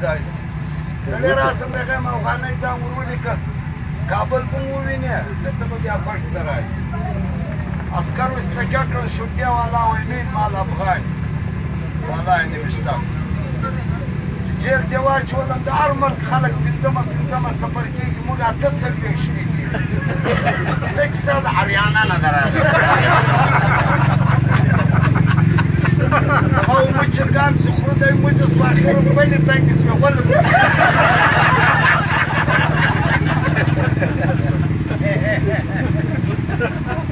سړی راسم راغیم افغانۍ ځان ور ولیکه کابل به مو ووینې دلته به بیا پټ ته راشي عسکرو استکه کړل شرطیه والا وایي مین مال افغان والله نوشتم چې جیب ته واچولم د هر ملک خلک پنځمه سفر کېږي موږ 8 شپې دي څه کیسه د اریانا نه ده راغلې هغه اومه چرګان چې خورو دی موزه سو اخر بلې تنګې سوې غولم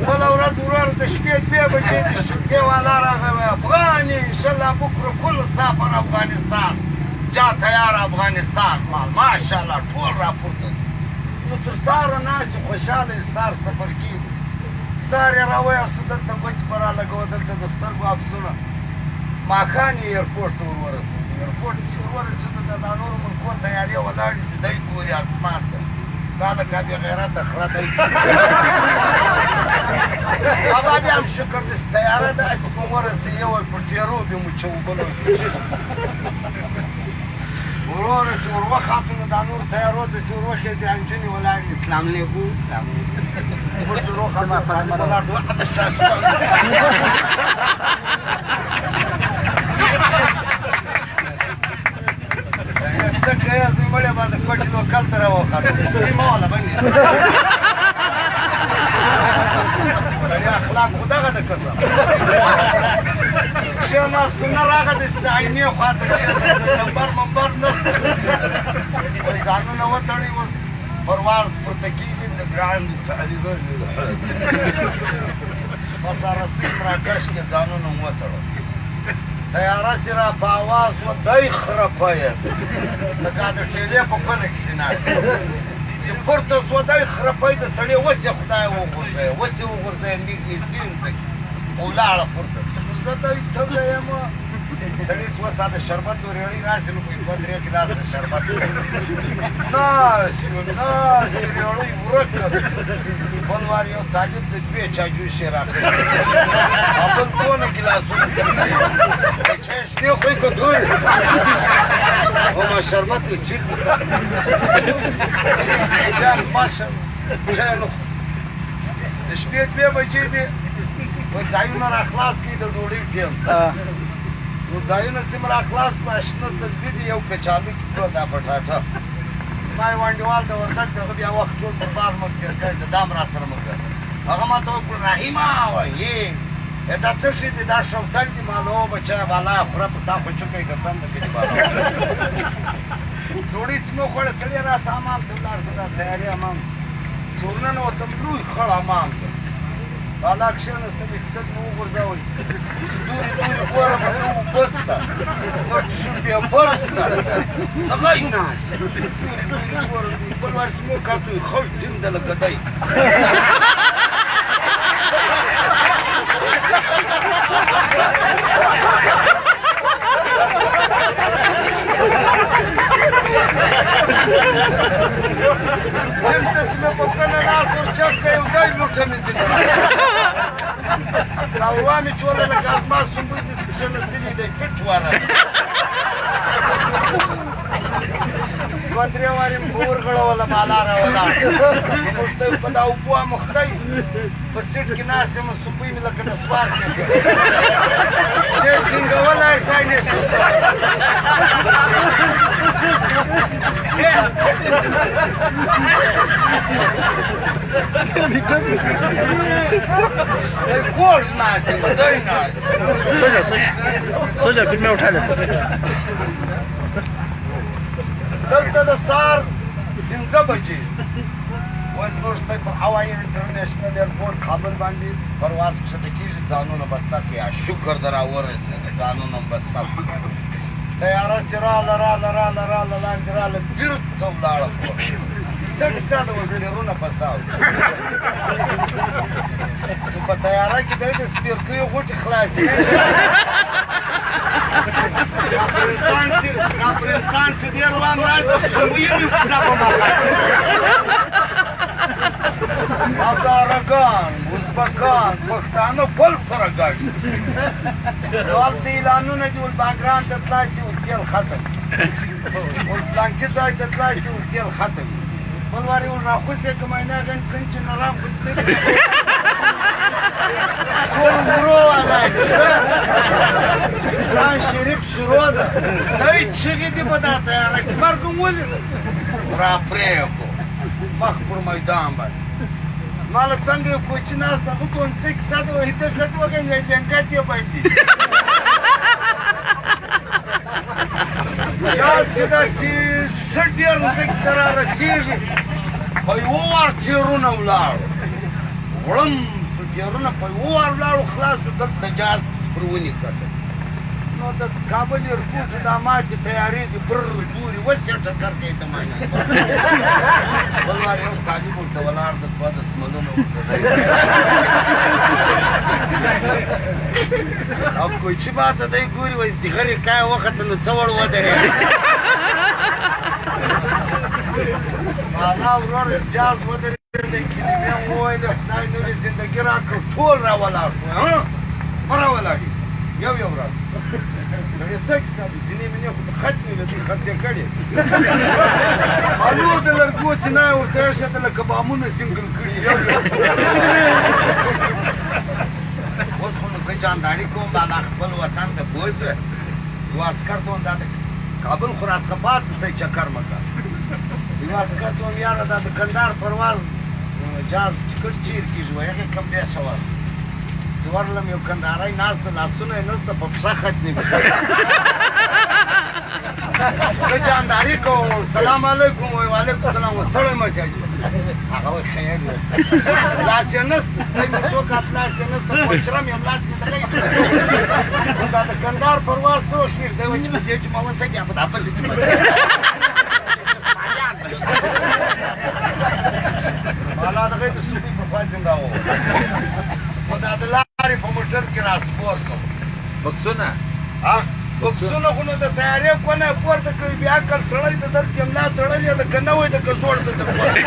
بله ورځ ورور د شپې 2 بجې د شرطیې والا راغی وایي افغان انشاءالله بکره کل سافر افغانستان جا تیار افغانستان مال ماشاءالله ټول راپورته نو تر سهاره ناست یو خوشحاله یې سهار سفر کېږو سهار یې راویاستو دلته ګوتې په رالګوه دلته د سترګو عکسونه ماښام یې ایرپورټ ته ورورسېدو ایرپورټ چې ورورسېدو د دا نورو ملکو تیارې ولاړې دي دی ګوري اسمان ته دا لکه بې غیرته خره دی هغه بیا هم شکر دی تیاره داسې به ورسې یو وایي پر تیرو بیا مو چوبلو ورورسې ور وخاتو نو دا نور تیارو داسې ور وخېځې انجونې ولاړې اسلام علیکم موږ ور وخاتو ولاړ دوه د شاشته څه کوې زوی مړی باندې کوټې لوکل ته راوخاتو سړي مه واله بندې سړي اخلاق خو دغه ده که څه کښېناستو نه راغلېست د عینې خوا ته کښېناست نمبر منبر نسته وایي ځانونه وتړئ اوس پرواز پورته کېږي د ګراند طالبان بس رسیم راکش کې ځانونه وتړل تیاره چې را په اواز و دی خرپیه لکه د ټیلې په کونه کښې ناست چې پورته سوه دی خرپی د سړي اوس یې خدای وغورځوي اوس یې وغورځوي نږدې مځکې ولاړه پورته زه دی تږی یم سړي سوه ساده شربت ورېړۍ راسي نو کوي 2-3 ګیلاسه شربت ناست یو رېړۍ ورکه بل وار یو طالب د 2 چاجوشې راکړې بل 2 ګیلاسونه چای شنې خوی که تورې وما شربت مې چیرته بیا ماشه چای نه د شپې 2 بجې دي ځایونه را خلاص کړي د ډوډۍ ټیم نو ځایونه سیم را خلاص کړو شنه سبزي دي یو کچالو کې پروت دا پټاټه زما یو انډیوال د وردګ دغه بیا وخت ټول په بار مه تېر کړی د دام را سره مه کړ هغه ما ته وکړل رحیمه وایي دا څه شي دي دا شوتل دي مالو بچیه بالا خوره پر تا خو چوکی قسم د کلي بالا ډوډۍ چې مې وخوړه سړی راسه حمام ته ولاړ زه دا تیارې حمام سورنه ننوتم لوی خړ حمام ته بالا کښېناستم اکسل مې وغورځوئ دورې ګورم اوبه شته نور چې شو بیا فرض ده هغه یې ناست دورې ګورم بل وار چې مې وکتو خړ ټیم ده لکه دی دلته چې مې په کونه لاس ورچک کړی یو ځای لوټه مې ځینې دا وروا مې چوله لکه زما سنبوی داسې کښېنستلي دی فټ واره 2-3 وارې مې په ورغړوله بالا راولاړ موږ ته په دا اوبو اموخته یو په سیټ کې ناست یم سنبوی مې لکه نسوار کې ډېر ټینګولی ځای نه کوږ ناست یم دی ناست سوچه فیلم مې اٹھا دلته د سهار 5 بجې اوس موږ ته پر هوایي انټرنیشنل ایرپورټ کابل باندې پرواز کښته کېږي ځانونه بسته کړي شکر د راورسېږي ځانونه هم بسته کړي تیاره چې راله لاندې راله بېرته ولاړه کور څه کیسه ده وایي ټیرونه پساو نو په تیاره کې دی د سپېرکیو غوټې خلاصې دا پر انسان چې ډېر وام راشي ویلي کیسه به ما هزارګان اربکان پښتانه پل سره ګډ نو هلته اعلانونه دي ول باګرام ته تلای شي ول تیل ختم ول پلانکي ځای ته تلای شي ول تیل ختم بل وارې ول راخوسې که معاینه غن څنګه چې نرام خو ټول ورو علی قرآن شریف شروع ده دوی چغې دي په دا تیاره کې مرګ هم ولیده را پرېږدو مخ پر میدان باندې ماله څنګه یو کوچي ناست هغه کوم څه کیسه ده وایي ته ښځه وکړې وایي لنګت یې باندې داسې داسې ښه ډېر ځکه ته را رسېږي په یوه وار تېرونه ولاړو وړم سو تېرونه په یوه وار ولاړو خلاص شو دلته جهاز پر ونې کتل نو د کابل ایرپورټ دا ماتې تیارې دي بر دورې اوس یې ټکر کوي د معاینه بل وار یو طالب ورته ولاړ د دوه دسملونه ورته دی او کوچي ماته دی ګوري وایي د غرې کایه وخته نو څه وړ ودرېږي انا ورور جاز ودرېد د کلمې وویلې خدای نوې زندګي راکړه ټول را ولاړ شو مه را ولاړې یو یو راځه سړی څه کیسه ده ځینې مینې خو د ختمې وې دوی خرڅې کړې الو د لرګو سینه یې ورته ایښې ده لکه بامونه سینګل کړي یو یو اوس خو نو زه جانداري کوم بالا خپل وطن ته پوه شوې یو عسکر ته وم دا د کابل خو راڅخه پاتې شئ چکر مه کوه یو عسکر ته وم یاره دا د کندهار پرواز جاز ټکټ چیر کېږي وایي هغې کم بیا شواز زه ورلم یو کندهاری ناست ده لاسونه یې نسته په پښه ختنې زه جانداري کوم سلام علیکم وایي وعلیکم سلام ستړی مه شې هغه وایي خیر اوسه لاس یې نسته سپی مې څوکات لاس یې نسته کوچرم یم لاس مې دغی دا د کندهار پرواز څه وخت کېږي دی وایي چې په دې جمعه وسګي په دا بلې جمعه مالا دغی د صوبې په فاجم راووت نو دا د لارې په موټر کې راسپور شوم بکسونه بکسونه خو نو د تیارې کونه یې پورته کوي بیا عقل سړی د دلته ملا تړلې ده که نه وی ده که زوړ ده در پورته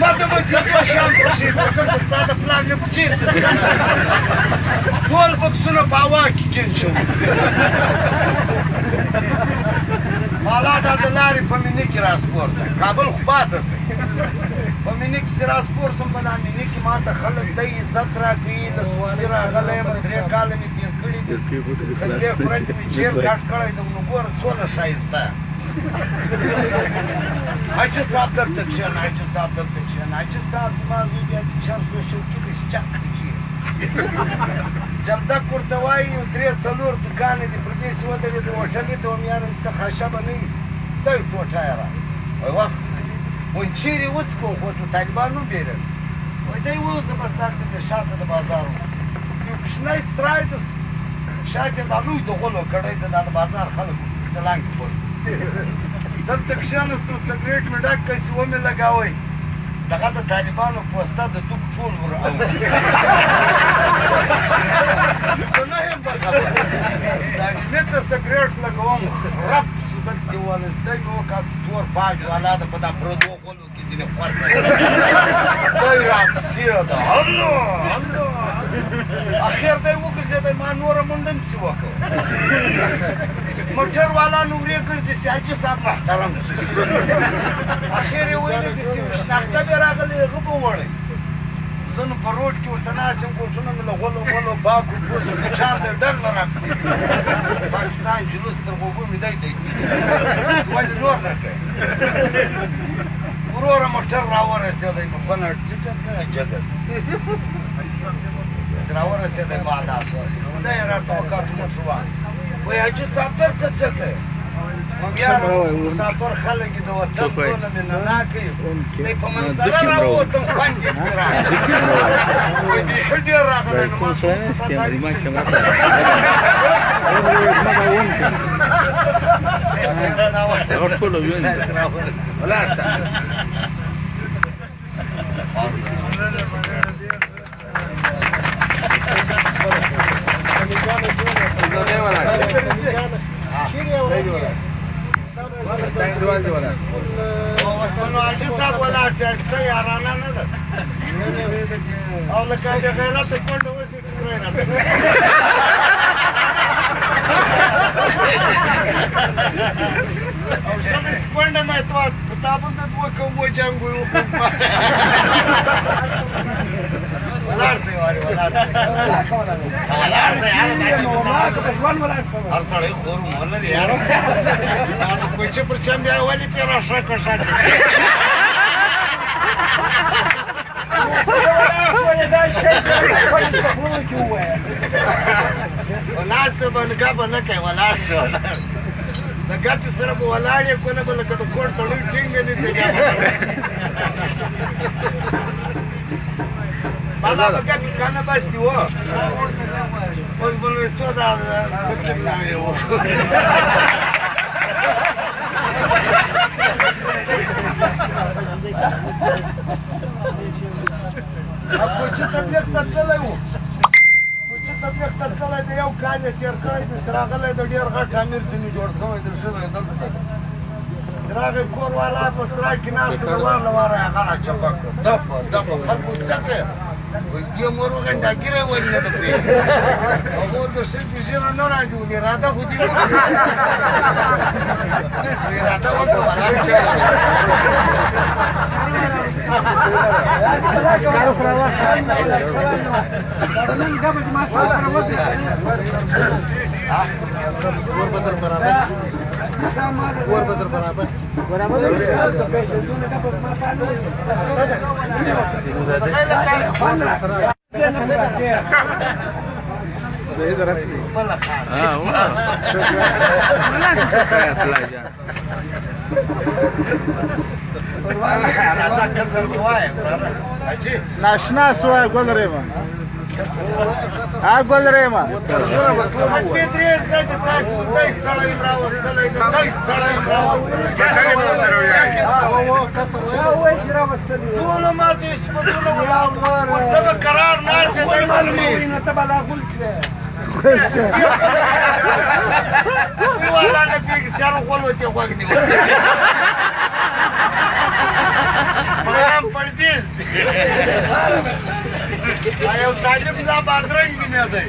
ما ته به چې دوه شام پسې دلته ستا د پلار مې په چېرته ټول بکسونه په هوا کې جنګ شوي مالا دا د لارې په مینې کې راسپور شوم کابل خو پاته شئ په مینې کې چې راسپور شوم په دا مینې کې ما ته خلک دی عزت راکوي له سعودي راغلی یم 3 کاله مې تېر کړي دي څلوېښت ورځې مې جیب ګډ کړی دی نو ګوره څونه ښایسته حاجي صاحب دلته کښېنه حاجي صاحب دلته کښېنه حاجي صاحب زما زوی بیا د چرس و شوکي دی چې چرس کې چیرې جلدک ورته وایي یو 3-4 دوکانې دي پر دې چې ودرېدې هوټلې ته وم یاره څه خشبه نه وي دی ټوټه یې راغی وایي وخت وایي چیرې وڅکوم خو له طالبانو نه بیرېږم وایي دی ووځه بس دلته پې شاته د بازار یو کوچنی سرای د شاته دا لوی د غولو کړی دی دا د بازار خلک سلام کې پورته دلته کښېناستم سګرېټ مې ډک کړ چې ومې لګاوئ دغه د طالبانو پوسته د دوک ټول ور اوړي زه نه یم په خبره دا نیمې ته سګرېټ لګوم خرپ شو دلته ولزدی مې وکړ تور باج والا ده په دا پردو غولو کې ځینې خوښ دی راپسې ده الله الله اخر دی وګرځېدی ما نوره منډه مې چې وکړ موټر والا نو ورې ګرځي چې حاجي صاحب محترم اخر یې ویلې دي چې شناخته بې راغلی هغه به وړی زه نو په روډ کې ورته ناست یم کوچونه مې له غولو مولو پاکو پوسو کوچان دی ډر نه راپسې پاکستان جلوس تر غوږو مې دی دی ولې نور نه کوي وروره موټر راورسېدی نو کونه ټیټه کړه جګه چې راورسېدی ما لاس ورکړ دی یې راته وکات موټروان وایي حاجي صاحب دلته څه کوي مم یاره مسافر خلک یې د وطن دونه مینهناکه یو دی په منظره راووتم خوند یې پسې راغلی وایي بیخي ډېر راغلی نو ما اوس په نو حاجي صاحب ولاړ شي اشته یارانه نه ده او لکه بې غیرته کونډه اوس یې ټکری راته او ښه ده چې کونډه نه ته کتابونه د دوه قومو جنګ وي ولاړ شئ وارې ولاړ شئ یاره دا چې هر سړی خور مور لري یاره دا د کوچه پر چم بیا ولې پې راشه کشه ناسته به ګپه نه کوي ولاړ شو د ګپې سره به ولاړ یې که نه به لکه د کوټ تړل ټینګه نیسې بالا به ګپې که نه بس دي و اوس به نو څو دا ترچګناوې و کوچه تبلیغ ته تللی و کوچه تبلیغ ته تللی د یو کال یې تېر کړی دی چې راغلی د ډېر غټ امیر ځینې جوړ شوی دی شوی دلته چې راغی کور والا په سرای کې ناست د وار له واره یې هغه راچپه کړه دپه دپه خلکو څه کوې وایي دې مور وغی دا ګیره ولې نه ده پرېږدي هغه ورته ښځې ژیره نه راځي وایي اراده خو دې وکړه اراده وکړه ولاړ شه ور بدر برابر ناشنا سوای ګل ریما ګل ریما قرار ناس والا نه پیږي چارو خپل وته خوګ نیو مام پردیس ایو طالب لا بادرنګ نه دی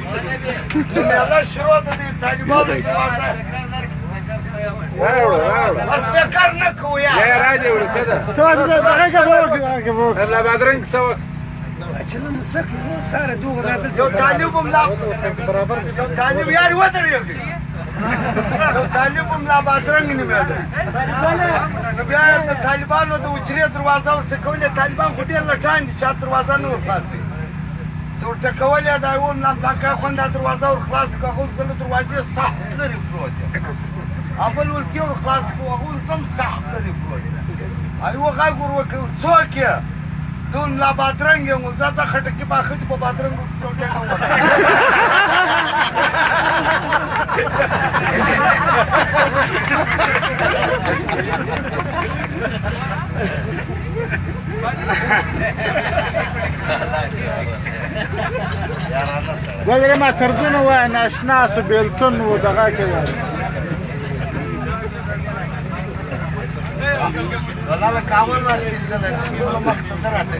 نه دا شروع د طالبانو بس بیکار نه کوو یا راځي ورکده ته دا دغه کوو لا بادرنګ سوا یو طالب هم لا برابر یو طالب یار ودرېږي یو طالب هم لا بادرنګ نیمه دی نو بیا د طالبانو د حجرې دروازه ورته کولې طالبان خو ډېر لټان دي چا دروازه نه ورخلاصوي څه ورته کولې دا یو ملا بلاکه خوند دا دروازه ورخلاص کړه هغه زه له دروازې سخت لرې پروت یم اول ولتې ورخلاص کړو هغه زم سخت لرې پروت یم ایوه غږ ور وکړ څوک یې دون لا بادرنګ یم زه ځه خټکي باخه دي په بادرنګ ټوټه کوم ګل ریما ترجمه وای ناشنا سو بیلتون و دغه کې والله کاول راځي دلته ټول مخ ته راځي